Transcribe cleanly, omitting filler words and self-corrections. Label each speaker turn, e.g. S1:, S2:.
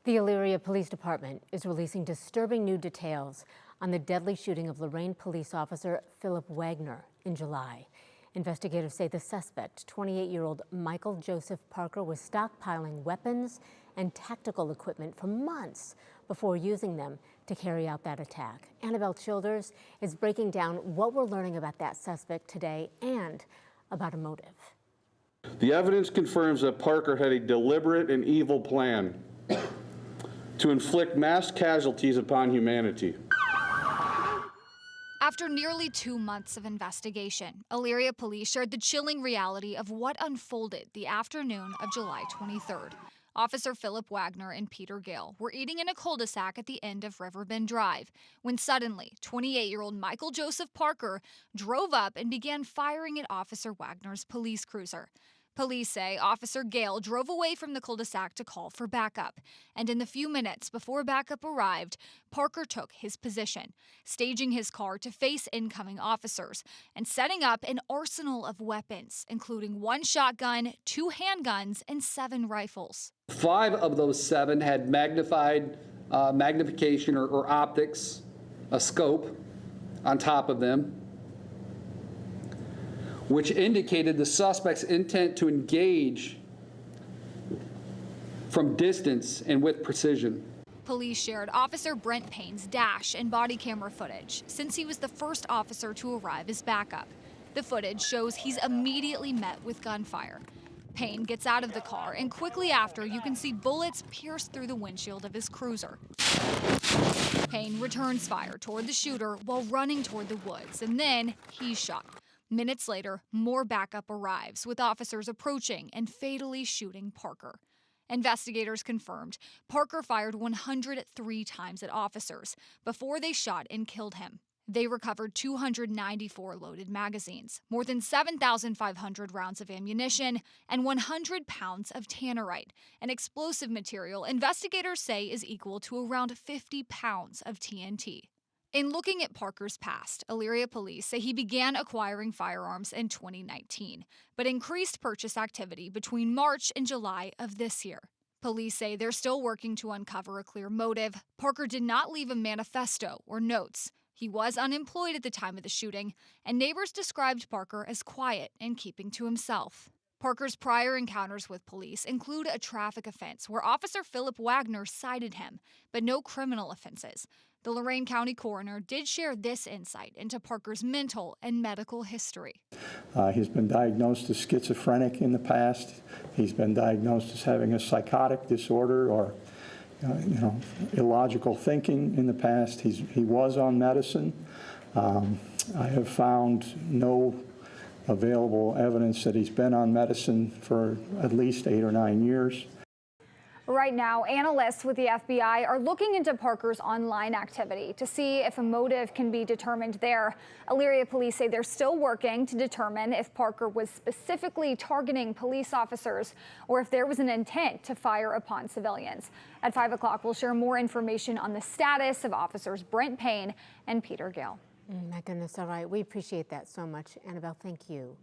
S1: The Elyria Police Department is releasing disturbing new details on the deadly shooting of Lorain police officer Philip Wagner in July. Investigators say the suspect, 28-year-old Michael Joseph Parker, was stockpiling weapons and tactical equipment for months before using them to carry out that attack. Annabelle Childers is breaking down what we're learning about that suspect today and about a motive.
S2: The evidence confirms that Parker had a deliberate and evil plan to inflict mass casualties upon humanity.
S3: After nearly 2 months of investigation, Elyria police shared the chilling reality of what unfolded the afternoon of July 23rd. Officer Philip Wagner and Gale were eating in a cul-de-sac at the end of Riverbend Drive when suddenly 28-year-old Michael Joseph Parker drove up and began firing at Officer Wagner's police cruiser. Police say Officer Gale drove away from the cul-de-sac to call for backup, and in the few minutes before backup arrived, Parker took his position, staging his car to face incoming officers and setting up an arsenal of weapons, including 1 shotgun, 2 handguns, and 7 rifles.
S4: 5 of those 7 had magnification or optics, a scope on top of them, which indicated the suspect's intent to engage from distance and with precision.
S3: Police shared Officer Brent Payne's dash and body camera footage since he was the first officer to arrive as backup. The footage shows he's immediately met with gunfire. Payne gets out of the car, and quickly after, you can see bullets pierce through the windshield of his cruiser. Payne returns fire toward the shooter while running toward the woods, and then he's shot. Minutes later, more backup arrives, with officers approaching and fatally shooting Parker. Investigators confirmed Parker fired 103 times at officers before they shot and killed him. They recovered 294 loaded magazines, more than 7,500 rounds of ammunition, and 100 pounds of tannerite, an explosive material investigators say is equal to around 50 pounds of TNT. In looking at Parker's past, Elyria police say he began acquiring firearms in 2019, but increased purchase activity between March and July of this year. Police say they're still working to uncover a clear motive. Parker did not leave a manifesto or notes. He was unemployed at the time of the shooting, and neighbors described Parker as quiet and keeping to himself. Parker's prior encounters with police include a traffic offense where Officer Philip Wagner cited him, but no criminal offenses. The Lorain-County coroner did share this insight into Parker's mental and medical history.
S5: He's been diagnosed as schizophrenic in the past. He's been diagnosed as having a psychotic disorder or illogical thinking in the past. He was on medicine. I have found no available evidence that he's been on medicine for at least 8 or 9 years.
S6: Right now, analysts with the FBI are looking into Parker's online activity to see if a motive can be determined there. Elyria police say they're still working to determine if Parker was specifically targeting police officers or if there was an intent to fire upon civilians. At 5 o'clock, we'll share more information on the status of officers Brent Payne and Gale.
S1: My goodness, all right. We appreciate that so much, Annabelle. Thank you.